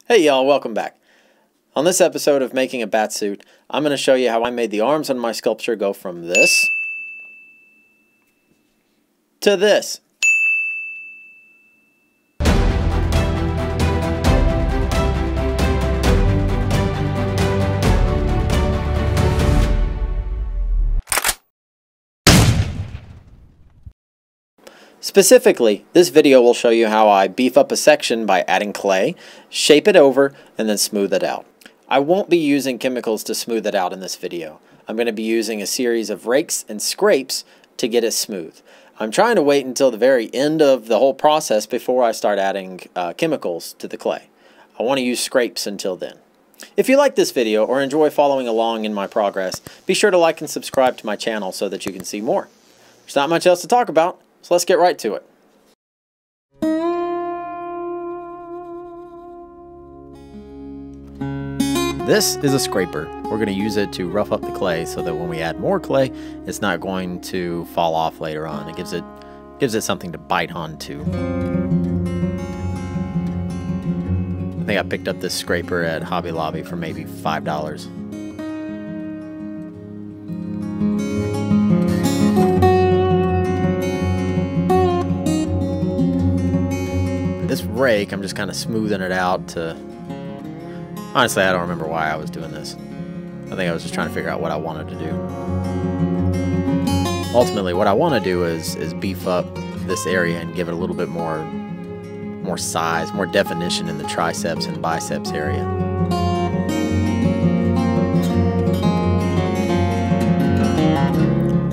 Hey y'all, welcome back. On this episode of Making a Batsuit, I'm going to show you how I made the arms on my sculpture go from this to this. Specifically, this video will show you how I beef up a section by adding clay, shape it over, and then smooth it out. I won't be using chemicals to smooth it out in this video. I'm going to be using a series of rakes and scrapes to get it smooth. I'm trying to wait until the very end of the whole process before I start adding chemicals to the clay. I want to use scrapes until then. If you like this video or enjoy following along in my progress, be sure to like and subscribe to my channel so that you can see more. There's not much else to talk about. So let's get right to it. This is a scraper. We're going to use it to rough up the clay so that when we add more clay, it's not going to fall off later on. It gives it something to bite onto. I think I picked up this scraper at Hobby Lobby for maybe $5. This rake, I'm just kind of smoothing it out to... Honestly, I don't remember why I was doing this. I think I was just trying to figure out what I wanted to do. Ultimately, what I want to do is beef up this area and give it a little bit more size, more definition in the triceps and biceps area.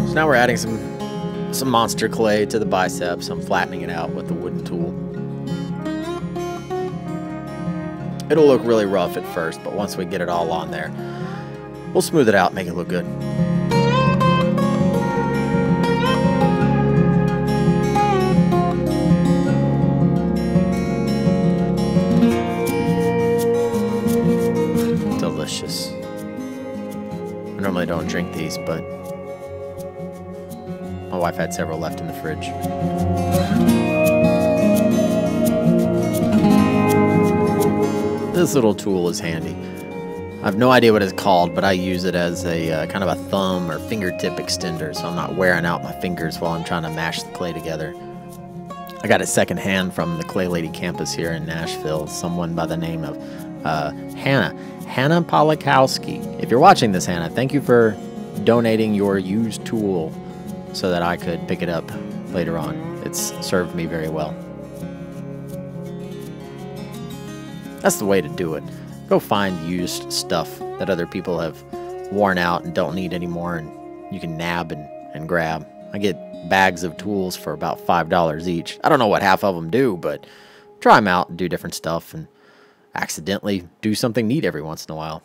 So now we're adding some monster clay to the biceps. I'm flattening it out with the wooden tool. It'll look really rough at first, but once we get it all on there, we'll smooth it out, make it look good. Delicious. I normally don't drink these, but my wife had several left in the fridge. This little tool is handy. I have no idea what it's called, but I use it as a kind of a thumb or fingertip extender, so I'm not wearing out my fingers while I'm trying to mash the clay together. I got it secondhand from the Clay Lady campus here in Nashville, someone by the name of Hannah Polakowski. If you're watching this, Hannah, thank you for donating your used tool so that I could pick it up later on. It's served me very well. That's the way to do it. Go find used stuff that other people have worn out and don't need anymore, and you can nab and grab. I get bags of tools for about $5 each. I don't know what half of them do, but try them out and do different stuff and accidentally do something neat every once in a while.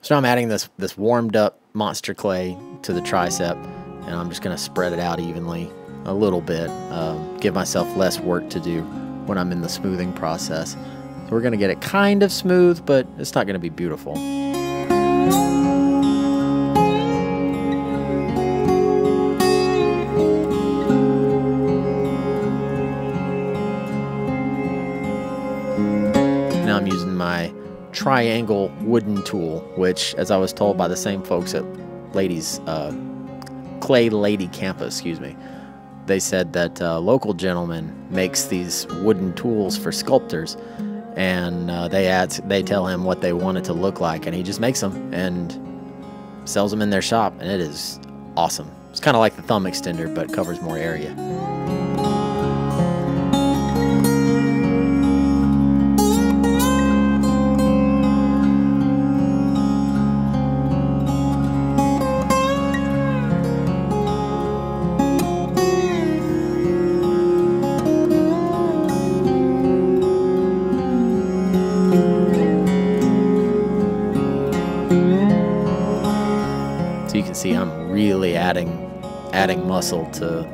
So now I'm adding this warmed up monster clay to the tricep, and I'm just going to spread it out evenly a little bit, give myself less work to do when I'm in the smoothing process. So we're going to get it kind of smooth, but it's not going to be beautiful. Now I'm using my triangle wooden tool, which, as I was told by the same folks at Clay Lady campus, excuse me, they said that a local gentleman makes these wooden tools for sculptors. And they tell him what they want it to look like, and he just makes them and sells them in their shop, and it is awesome. It's kind of like the thumb extender, but covers more area. You can see I'm really adding muscle to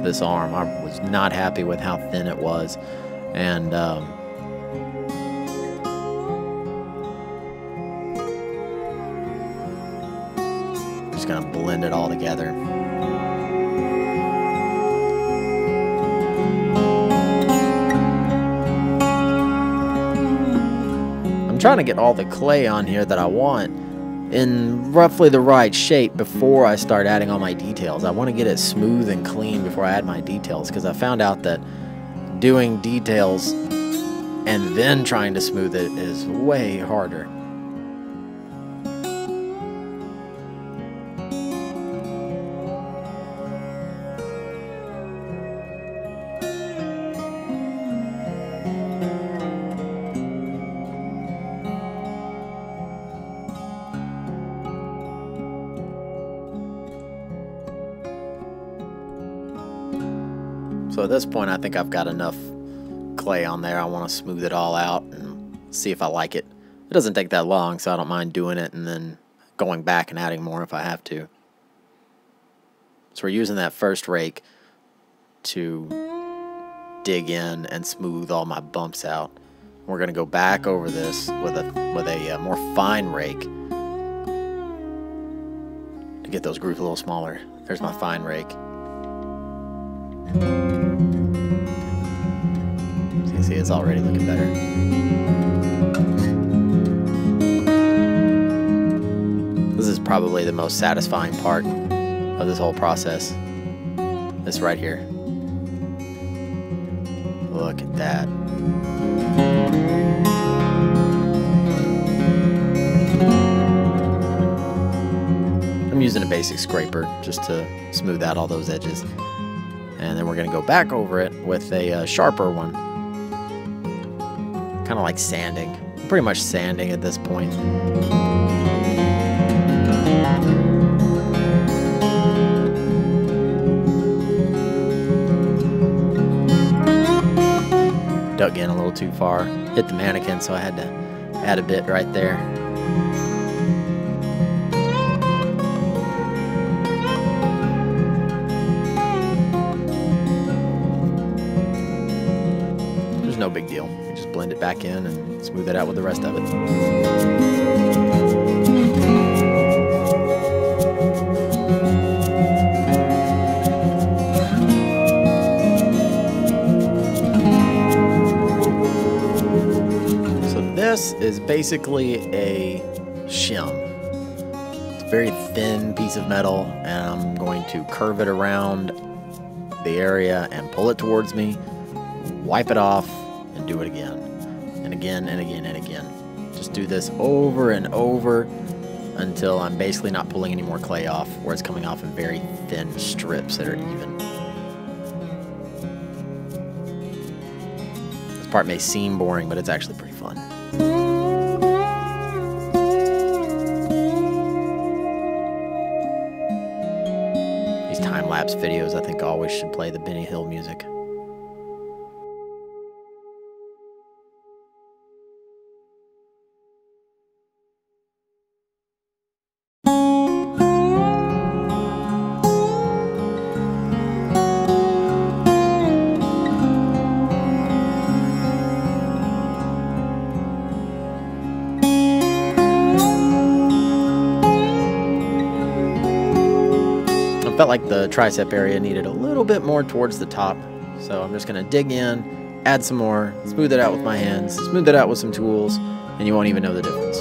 this arm. I was not happy with how thin it was, and just gonna blend it all together. I'm trying to get all the clay on here that I want in roughly the right shape before I start adding all my details. I want to get it smooth and clean before I add my details, because I found out that doing details and then trying to smooth it is way harder. So at this point, I think I've got enough clay on there. I want to smooth it all out and see if I like it. It doesn't take that long, so I don't mind doing it and then going back and adding more if I have to. So we're using that first rake to dig in and smooth all my bumps out. We're going to go back over this with a more fine rake to get those grooves a little smaller. There's my fine rake. So you can see it's already looking better. This is probably the most satisfying part of this whole process. This right here. Look at that. I'm using a basic scraper just to smooth out all those edges. And then we're going to go back over it with a sharper one. Kind of like sanding. Pretty much sanding at this point. Dug in a little too far. Hit the mannequin, so I had to add a bit right there. No big deal. You just blend it back in and smooth it out with the rest of it. So this is basically a shim. It's a very thin piece of metal, and I'm going to curve it around the area and pull it towards me, wipe it off, and do it again, and again, and again, and again. Just do this over and over until I'm basically not pulling any more clay off, where it's coming off in very thin strips that are even. This part may seem boring, but it's actually pretty fun. These time-lapse videos, I think, always should play the Benny Hill music. Felt like the tricep area needed a little bit more towards the top, so I'm just going to dig in, add some more, smooth it out with my hands, smooth it out with some tools, and you won't even know the difference.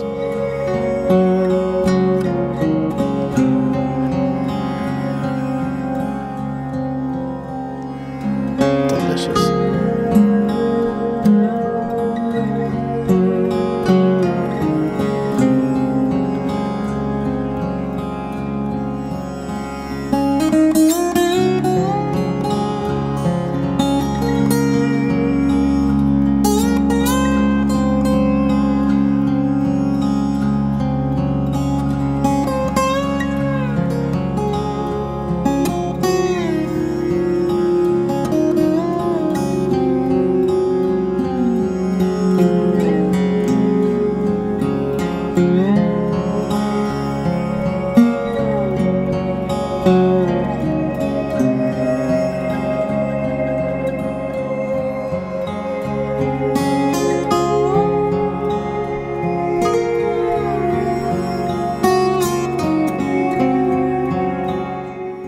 Delicious.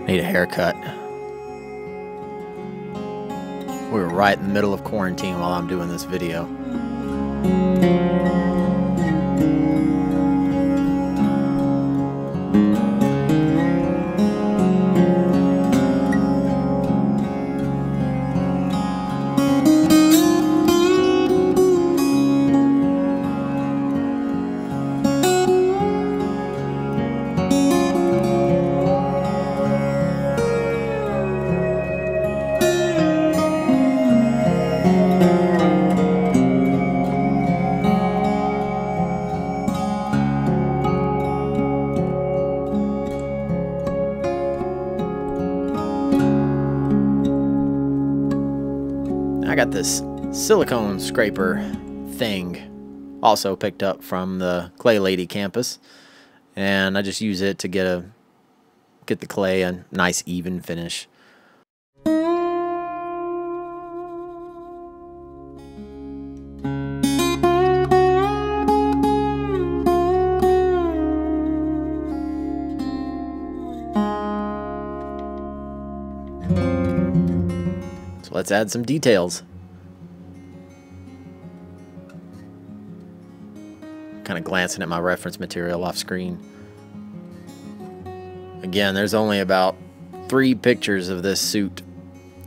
Need a haircut. We were right in the middle of quarantine while I'm doing this video. got this silicone scraper thing, also picked up from the Clay Lady campus, and I just use it to get the clay a nice even finish. So let's add some details. Kind of glancing at my reference material off screen. Again, there's only about 3 pictures of this suit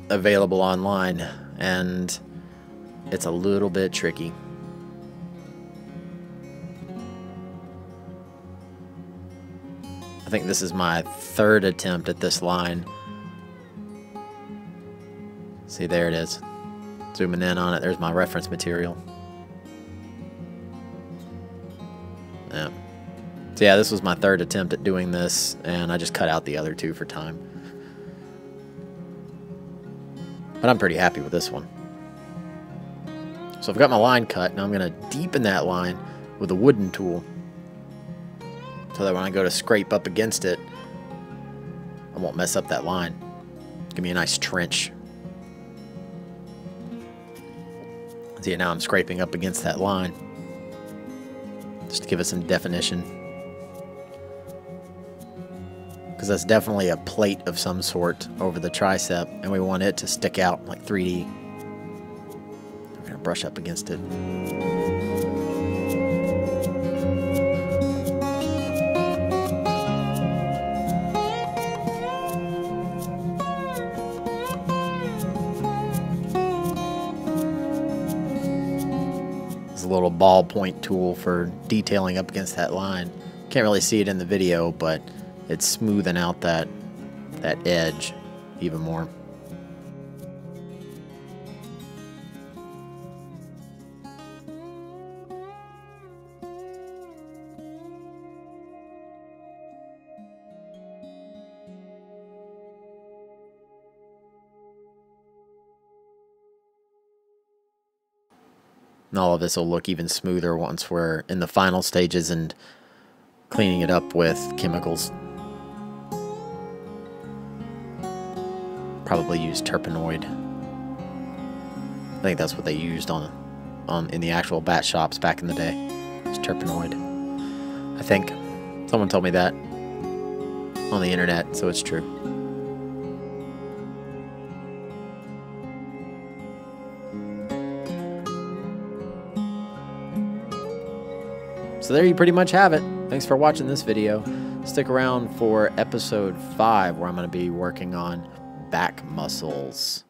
available online, and it's a little bit tricky. I think this is my 3rd attempt at this line. See, there it is. Zooming in on it, there's my reference material. Yeah. So yeah, this was my 3rd attempt at doing this, and I just cut out the other 2 for time. But I'm pretty happy with this one. So I've got my line cut. Now I'm going to deepen that line with a wooden tool, so that when I go to scrape up against it, I won't mess up that line. Give me a nice trench. See, now I'm scraping up against that line, just to give it some definition. Because that's definitely a plate of some sort over the tricep, and we want it to stick out like 3D. We're going to brush up against it. It's a little ballpoint tool for detailing up against that line. Can't really see it in the video, but it's smoothing out that edge even more. And all of this will look even smoother once we're in the final stages and cleaning it up with chemicals. Probably use terpenoid. I think that's what they used in the actual bat shops back in the day. It's terpenoid. I think someone told me that on the internet, so it's true. So there you pretty much have it. Thanks for watching this video. Stick around for episode 5, where I'm going to be working on back muscles.